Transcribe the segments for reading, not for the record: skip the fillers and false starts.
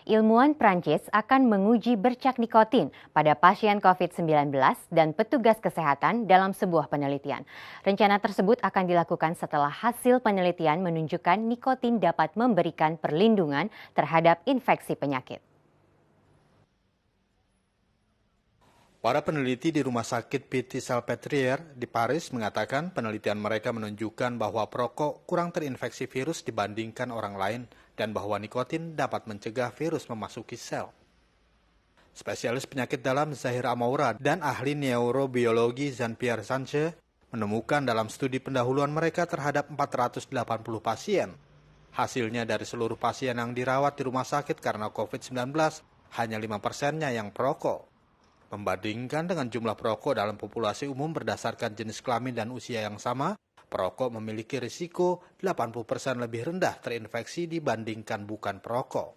Ilmuwan Prancis akan menguji bercak nikotin pada pasien COVID-19 dan petugas kesehatan dalam sebuah penelitian. Rencana tersebut akan dilakukan setelah hasil penelitian menunjukkan nikotin dapat memberikan perlindungan terhadap infeksi penyakit. Para peneliti di Rumah Sakit Pitié-Salpêtrière di Paris mengatakan penelitian mereka menunjukkan bahwa perokok kurang terinfeksi virus dibandingkan orang lain dan bahwa nikotin dapat mencegah virus memasuki sel. Spesialis penyakit dalam Zahir Amoura dan ahli neurobiologi Jean-Pierre Sanche menemukan dalam studi pendahuluan mereka terhadap 480 pasien. Hasilnya dari seluruh pasien yang dirawat di rumah sakit karena COVID-19, hanya 5%-nya yang perokok. Membandingkan dengan jumlah perokok dalam populasi umum berdasarkan jenis kelamin dan usia yang sama, perokok memiliki risiko 80% lebih rendah terinfeksi dibandingkan bukan perokok.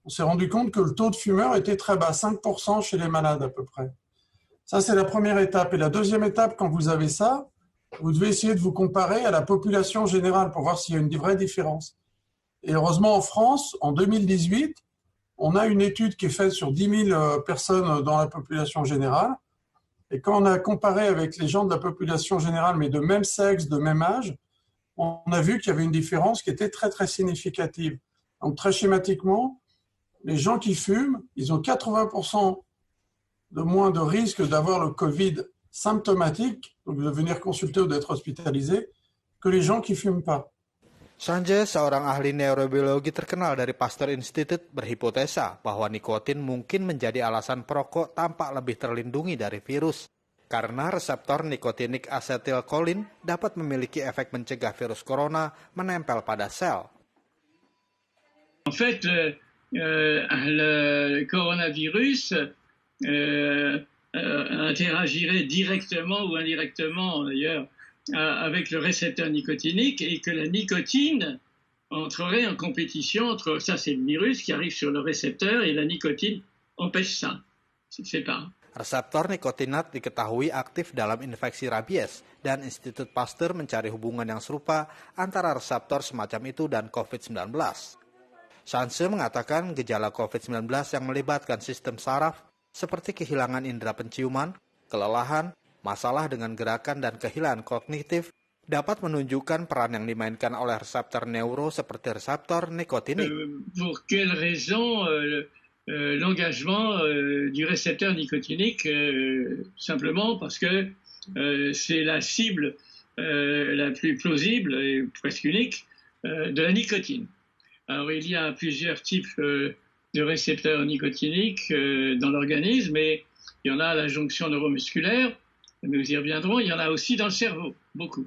On s'est rendu compte que le taux de fumeurs était très bas, 5% chez les malades à peu près. Ça, c'est la première étape. Et la deuxième étape, quand vous avez ça, vous devez essayer de vous comparer à la population générale pour voir s'il y a une vraie différence. Et heureusement, en France, en 2018, on a une étude qui est faite sur 10 000 personnes dans la population générale. Et quand on a comparé avec les gens de la population générale, mais de même sexe, de même âge, on a vu qu'il y avait une différence qui était très, très significative. Donc, très schématiquement, les gens qui fument, ils ont 80% de moins de risque d'avoir le Covid symptomatique, donc de venir consulter ou d'être hospitalisé, que les gens qui ne fument pas. Sanche, seorang ahli neurobiologi terkenal dari Pasteur Institute, berhipotesa bahwa nikotin mungkin menjadi alasan perokok tampak lebih terlindungi dari virus. Karena reseptor nikotinik asetilkolin dapat memiliki efek mencegah virus corona menempel pada sel. En fait, le coronavirus interagirait directement ou indirectement d'ailleurs avec le récepteur nicotinique et que la nicotine entrerait en compétition entre, ça c'est le virus qui arrive sur le récepteur et la nicotine empêche ça, c'est pas. Reseptor nikotinat diketahui aktif dalam infeksi rabies dan Institut Pasteur mencari hubungan yang serupa antara reseptor semacam itu dan COVID-19. Sanche mengatakan gejala COVID-19 yang melibatkan sistem saraf seperti kehilangan indera penciuman, kelelahan, masalah dengan gerakan dan kehilangan kognitif dapat menunjukkan peran yang dimainkan oleh reseptor neuro seperti reseptor nikotinik. Pour quelle raison l'engagement du récepteur nicotinique simplement parce que c'est la cible la plus plausible et presque unique de la nicotine. Alors il y a plusieurs types de récepteurs nicotiniques dans l'organisme et il y en a à la jonction neuromusculaire. Nous y reviendrons, il y en a aussi dans le cerveau, beaucoup.